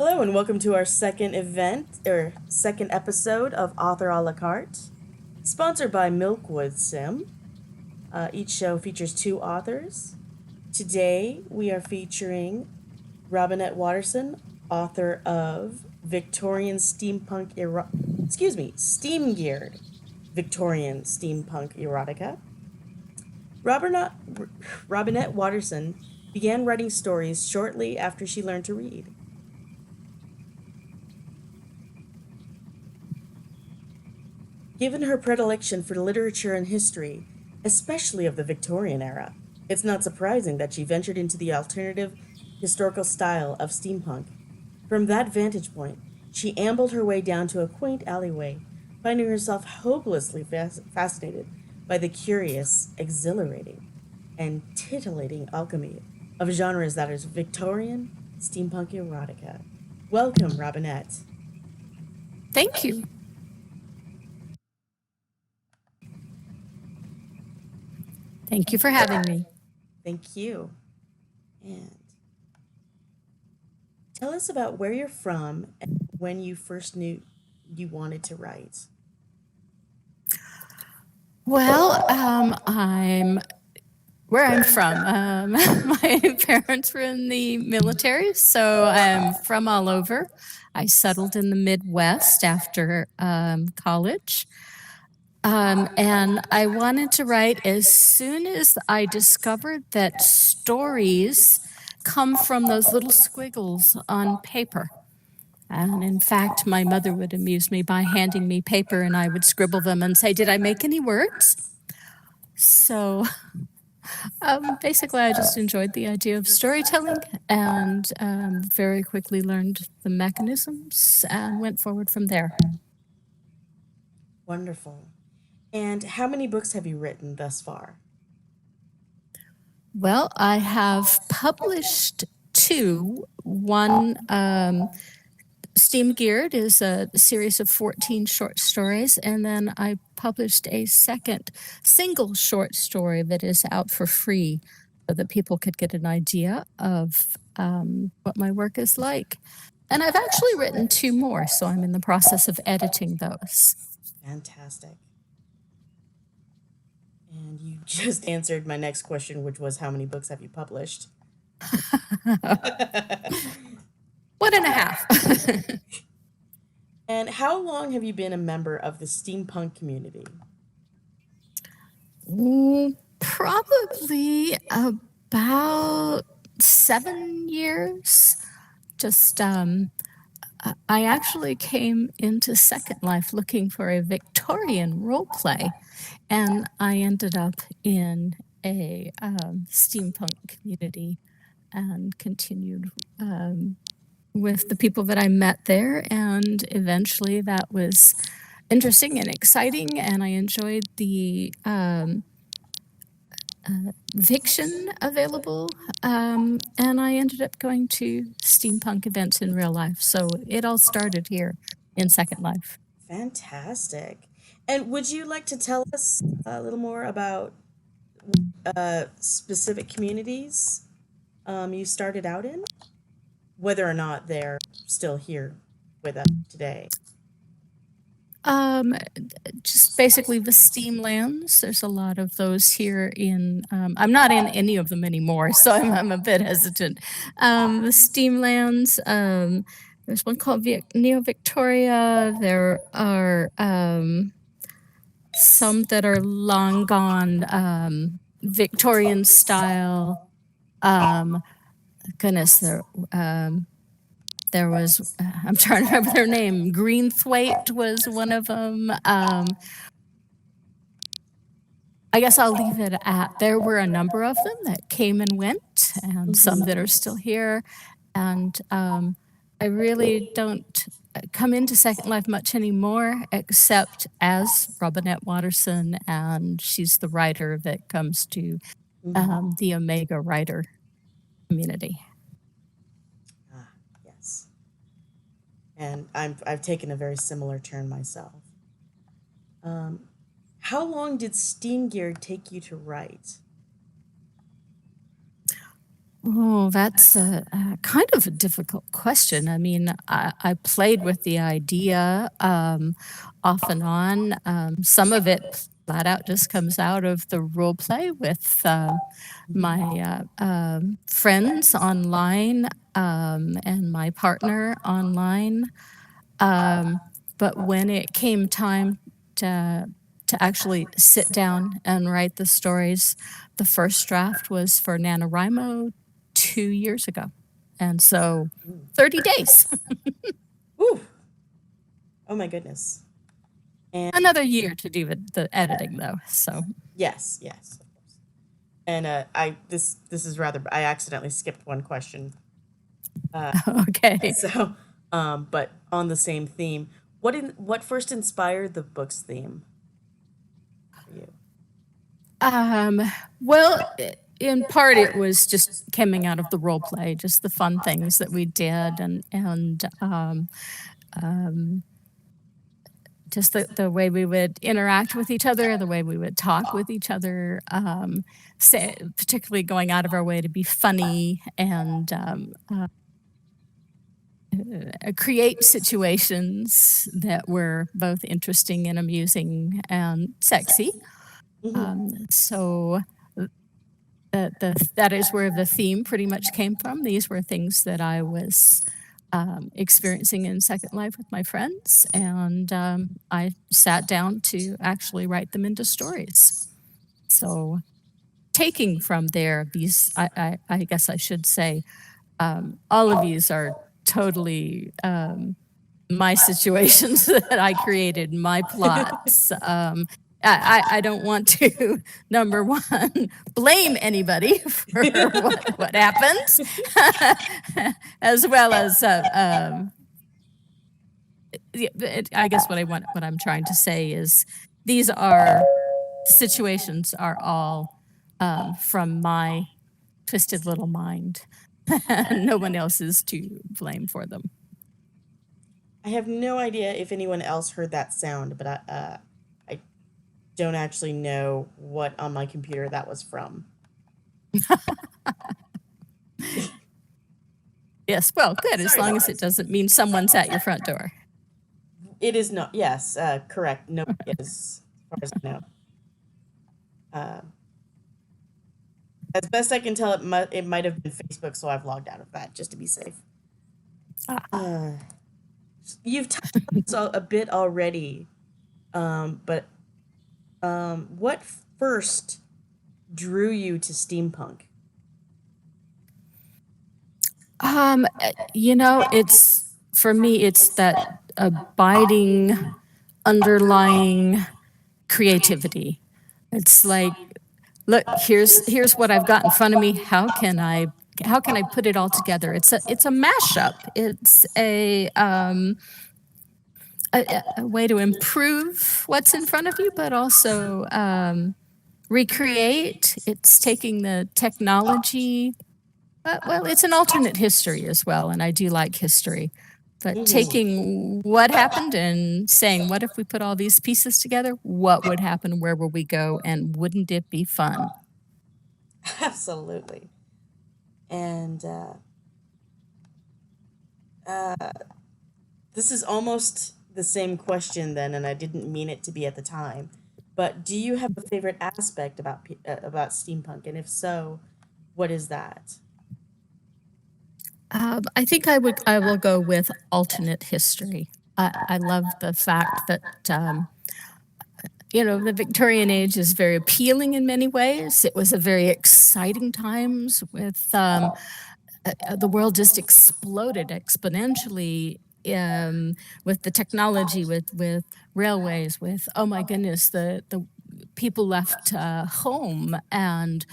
Hello and welcome to our second second episode of Author a la Carte, sponsored by Milkwood Sim. Each show features two authors. Today we are featuring Robinette Waterson, author of Victorian Steampunk Steam Geared Victorian Steampunk Erotica. Robinette, Robinette Waterson began writing stories shortly after she learned to read. Given her predilection for literature and history, especially of the Victorian era, it's not surprising that she ventured into the alternative historical style of steampunk. From that vantage point, she ambled her way down to a quaint alleyway, finding herself hopelessly fascinated by the curious, exhilarating, and titillating alchemy of genres that is Victorian steampunk erotica. Welcome, Robinette. Thank you. Thank you for having me. Thank you. And tell us about where you're from and when you first knew you wanted to write. Well, I'm where I'm from. My parents were in the military, so I'm from all over. I settled in the Midwest after college. And I wanted to write as soon as I discovered that stories come from those little squiggles on paper. And in fact, my mother would amuse me by handing me paper and I would scribble them and say, "Did I make any words?" So basically, I just enjoyed the idea of storytelling and very quickly learned the mechanisms and went forward from there. Wonderful. And how many books have you written thus far? Well, I have published two. One, Steam Geared, is a series of 14 short stories, and then I published a second single short story that is out for free so that people could get an idea of what my work is like. And I've actually written two more, so I'm in the process of editing those. Fantastic. And you just answered my next question, which was how many books have you published? One and a half. And how long have you been a member of the steampunk community? Probably about 7 years. Just I actually came into Second Life looking for a Victorian role play, and I ended up in a steampunk community and continued with the people that I met there, and eventually that was interesting and exciting, and I enjoyed the fiction available, and I ended up going to steampunk events in real life. So it all started here in Second Life. Fantastic. And would you like to tell us a little more about specific communities you started out in? Whether or not they're still here with us today. Just basically the Steamlands. There's a lot of those here in, I'm not in any of them anymore, so I'm a bit hesitant. The Steamlands, there's one called Neo Victoria. There are some that are long gone, Victorian style. Goodness, there was, I'm trying to remember their name. Greenthwaite was one of them. I guess I'll leave it at there were a number of them that came and went, and some that are still here. And I really don't come into Second Life much anymore, except as Robinette Waterson, and she's the writer that comes to the Omega writer community. Ah, yes. And I've taken a very similar turn myself. How long did Steam Gear take you to write? Oh, that's a kind of a difficult question. I mean, I played with the idea off and on. Some of it flat out just comes out of the role play with my friends online and my partner online. Um, but when it came time to actually sit down and write the stories, the first draft was for NaNoWriMo 2 years ago. And so 30 days, Ooh. Oh my goodness. And another year to do the editing though. So yes, yes, of course. And this is rather, I accidentally skipped one question. okay. So, but on the same theme, what first inspired the book's theme for you? Um, well, in part it was just coming out of the role play, just the fun things that we did and just the way we would interact with each other, the way we would talk with each other, particularly going out of our way to be funny and create situations that were both interesting and amusing and sexy. So that is where the theme pretty much came from. These were things that I was experiencing in Second Life with my friends, and I sat down to actually write them into stories. So, taking from there, I guess I should say, all of these are totally my situations that I created, my plots. I don't want to, number one, blame anybody for what happens, as well as I guess what I'm trying to say is these are situations are all from my twisted little mind. No one else is to blame for them. I have no idea if anyone else heard that sound, but I don't actually know what on my computer that was from. Yes, well, good, as long as it doesn't mean someone's at your front door. It is not. Yes, correct. No, is as far as I know. Uh, as best I can tell, it might have been Facebook, so I've logged out of that just to be safe. Uh, you've touched on this a bit already, but what first drew you to steampunk? It's for me, it's that abiding, underlying creativity. It's like, look, here's what I've got in front of me. How can I put it all together? It's a mashup. It's a way to improve what's in front of you, but also recreate. It's taking the technology. Well, it's an alternate history as well, and I do like history. But taking what happened and saying, what if we put all these pieces together? What would happen? Where would we go? And wouldn't it be fun? Absolutely. And this is almost the same question then, and I didn't mean it to be at the time. But do you have a favorite aspect about steampunk, and if so, what is that? I think I will go with alternate history. I love the fact that the Victorian age is very appealing in many ways. It was a very exciting times with the world just exploded exponentially with the technology, with railways, with oh my goodness, the people left home and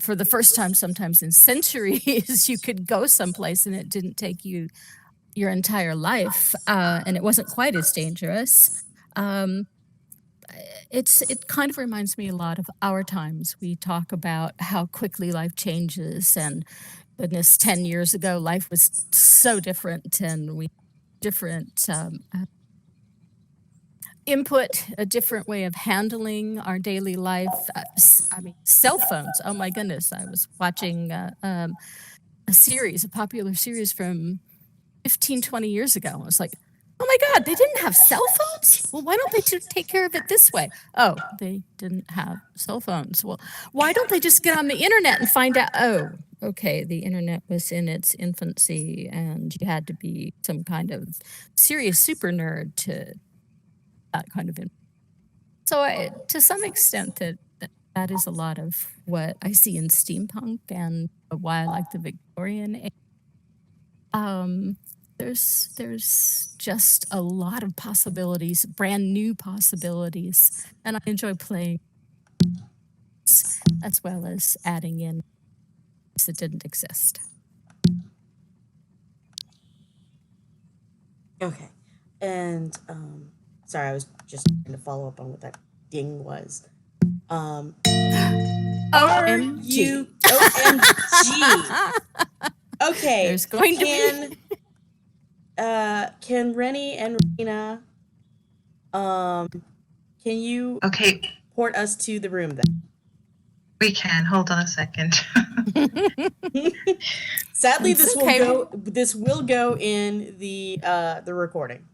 for the first time, sometimes in centuries, you could go someplace and it didn't take you your entire life, and it wasn't quite as dangerous. Um, it kind of reminds me a lot of our times. We talk about how quickly life changes, and goodness, 10 years ago, life was so different, and we different input, a different way of handling our daily life. Cell phones. Oh my goodness. I was watching a popular series from 15, 20 years ago. I was like, oh my God, they didn't have cell phones? Well, why don't they take care of it this way? Oh, they didn't have cell phones. Well, why don't they just get on the internet and find out? Oh, okay, the internet was in its infancy and you had to be some kind of serious super nerd to that kind of. So to some extent that is a lot of what I see in steampunk and why I like the Victorian age. There's just a lot of possibilities, brand new possibilities, and I enjoy playing as well as adding in things that didn't exist. Okay. And sorry, I was just trying to follow up on what that ding was. Are you OMG? Okay. There's going to be can Rennie and Rena can you port us to the room then? We can. Hold on a second. Sadly, this will go in the recording.